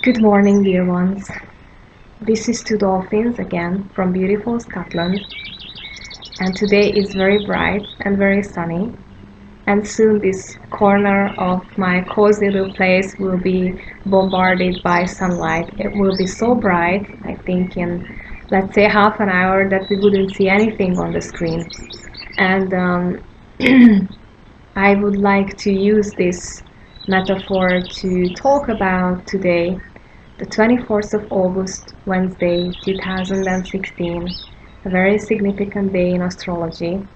Good morning, dear ones. This is two Dolphins again from beautiful Scotland, and today is very bright and very sunny. And soon, this corner of my cozy little place will be bombarded by sunlight. It will be so bright, I think, in let's say half an hour that we wouldn't see anything on the screen. And I would like to use this metaphor to talk about today the 24th of August, Wednesday, 2016, a very significant day in astrology.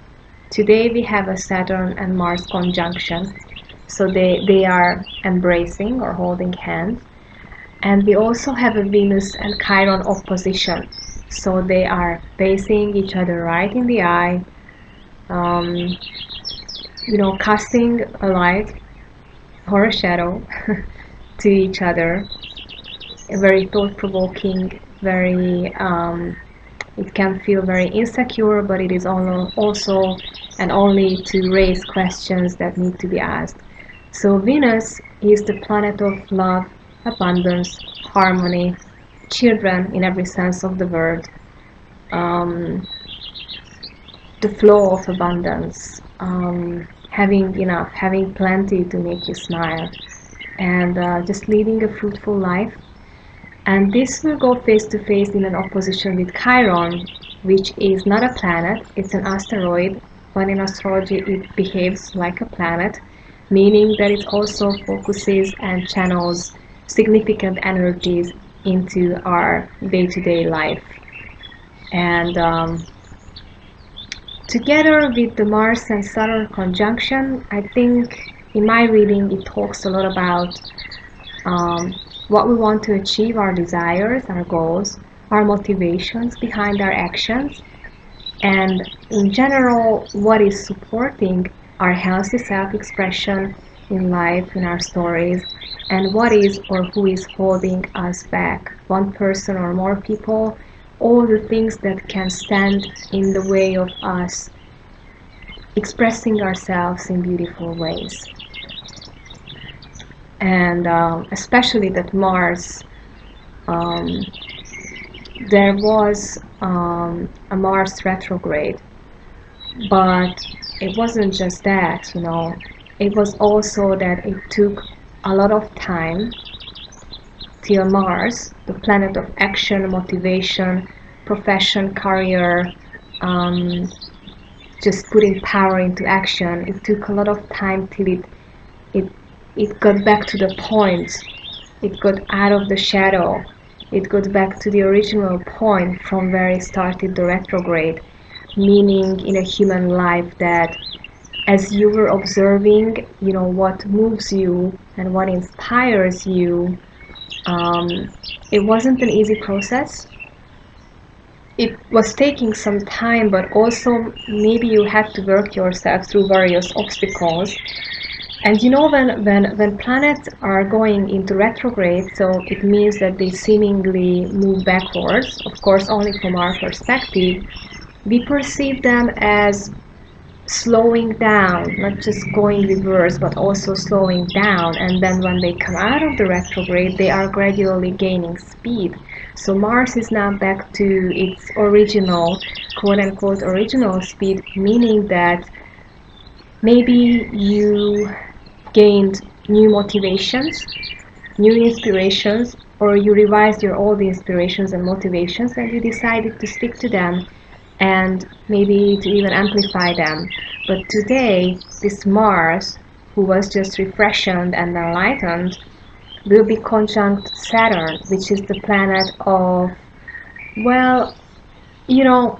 Today we have a Saturn and Mars conjunction, so they are embracing or holding hands. And we also have a Venus and Chiron opposition, so they are facing each other right in the eye, um, casting a light or a shadow to each other. Very thought-provoking, very it can feel very insecure, but it is also and only to raise questions that need to be asked. So Venus is the planet of love, abundance, harmony, children in every sense of the word, um, the flow of abundance, having enough, having plenty to make you smile, and just leading a fruitful life. And this will go face to face in an opposition with Chiron, which is not a planet, it's an asteroid, but in astrology it behaves like a planet, meaning that it also focuses and channels significant energies into our day-to-day life. And together with the Mars and Saturn conjunction, I think in my reading it talks a lot about um, what we want to achieve, our desires, our goals, our motivations behind our actions, and in general, what is supporting our healthy self-expression in life, in our stories, and what is or who is holding us back, one person or more people, all the things that can stand in the way of us expressing ourselves in beautiful ways. And especially that Mars, um, there was a Mars retrograde, but it wasn't just that, it was also that it took a lot of time till Mars, the planet of action, motivation, profession, career, um, just putting power into action. It took a lot of time till it it got back to the point, it got out of the shadow, it got back to the original point from where it started the retrograde, meaning in a human life that as you were observing, what moves you and what inspires you, it wasn't an easy process. It was taking some time, but also maybe you had to work yourself through various obstacles. And when planets are going into retrograde, so it means that they seemingly move backwards, of course only from our perspective, we perceive them as slowing down, not just going reverse, but also slowing down. And then when they come out of the retrograde, they are gradually gaining speed. So Mars is now back to its original, quote-unquote, original speed, meaning that maybe you gained new motivations, new inspirations, or you revised your old inspirations and motivations and you decided to stick to them and maybe to even amplify them. But today, this Mars, who was just refreshened and enlightened, will be conjunct Saturn, which is the planet of, well, you know,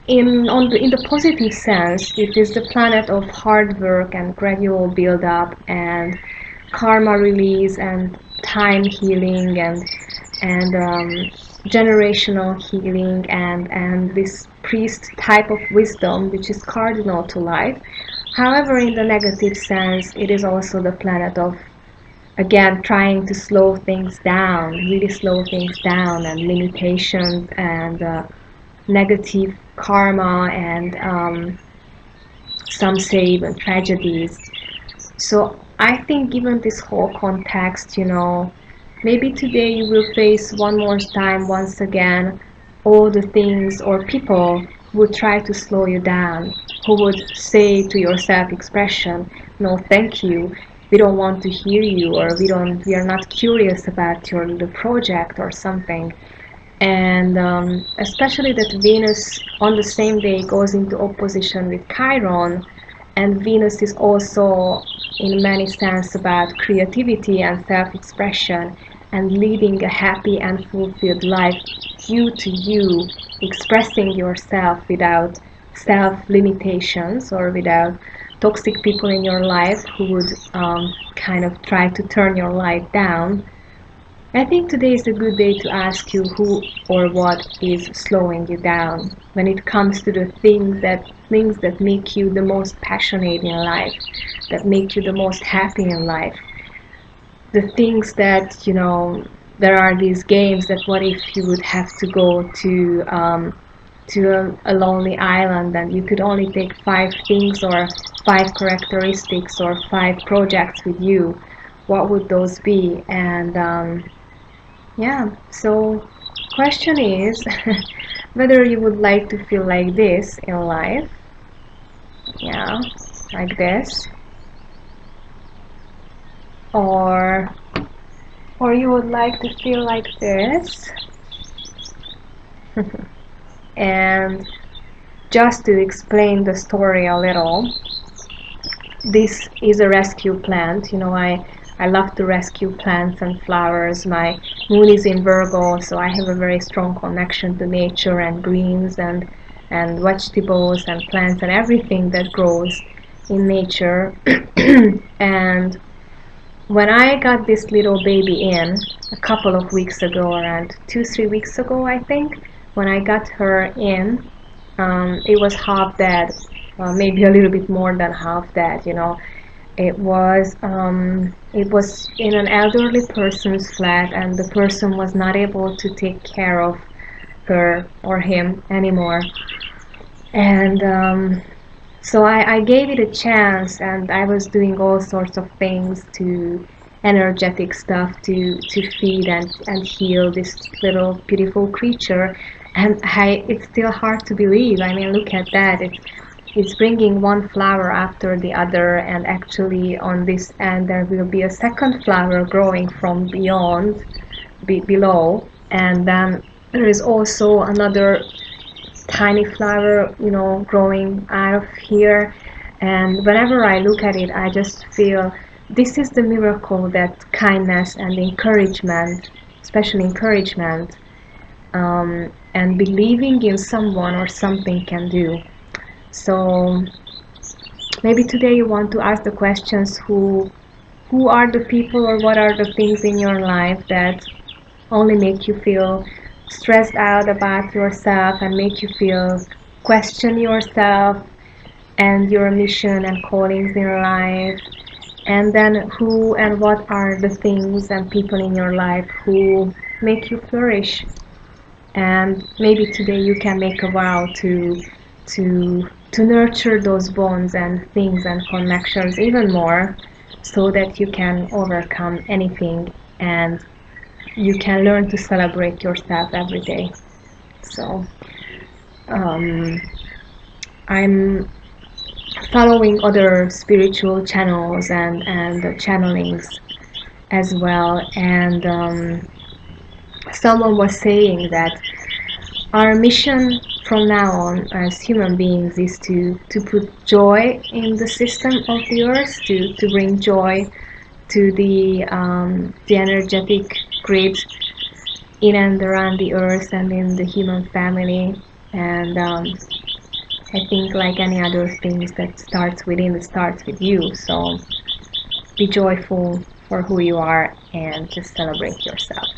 in the positive sense, it is the planet of hard work and gradual build up and karma release and time healing and generational healing and this priest type of wisdom which is cardinal to life. However, in the negative sense, it is also the planet of, again, trying to slow things down, really slow things down, and limitations and negative karma and some say even tragedies. So I think given this whole context, Maybe today you will face one more time, once again, all the things or people who would try to slow you down, who would say to your self-expression, no, thank you, we don't want to hear you, or we are not curious about your little project or something. And especially that Venus on the same day goes into opposition with Chiron, and Venus is also in many sense about creativity and self-expression and leading a happy and fulfilled life, you to you, expressing yourself without self-limitations or without toxic people in your life who would kind of try to turn your life down. I think today is a good day to ask you who or what is slowing you down when it comes to the things that make you the most passionate in life, that make you the most happy in life. The things that, there are these games that what if you would have to go to a lonely island and you could only take 5 things or 5 characteristics or 5 projects with you, what would those be? And yeah, so question is whether you would like to feel like this in life, yeah, like this, or you would like to feel like this. And just to explain the story a little, this is a rescue plant. I love to rescue plants and flowers. My moon is in Virgo, so I have a very strong connection to nature and greens and vegetables and plants and everything that grows in nature. And when I got this little baby in a couple of weeks ago, around 2-3 weeks ago, I think, when I got her in, it was half dead, maybe a little bit more than half dead. It was in an elderly person's flat, and the person was not able to take care of her or him anymore. And so I gave it a chance, and I was doing all sorts of things to energetic stuff to feed and heal this little beautiful creature. And it's still hard to believe. I mean, look at that. It's bringing one flower after the other, and actually on this end there will be a second flower growing from beyond, below, and then there is also another tiny flower, growing out of here. And whenever I look at it, I just feel this is the miracle that kindness and encouragement, especially encouragement, and believing in someone or something can do. So maybe today you want to ask the questions: who are the people or what are the things in your life that only make you feel stressed out about yourself and make you feel question yourself and your mission and callings in life? And then who and what are the things and people in your life who make you flourish? And maybe today you can make a vow to nurture those bonds and things and connections even more, so that you can overcome anything and you can learn to celebrate yourself every day. So I'm following other spiritual channels and channelings as well, and someone was saying that our mission from now on as human beings is to put joy in the system of the earth, to bring joy to the energetic grid in and around the earth and in the human family. And I think like any other things that starts within, it starts with you. So be joyful for who you are and just celebrate yourself.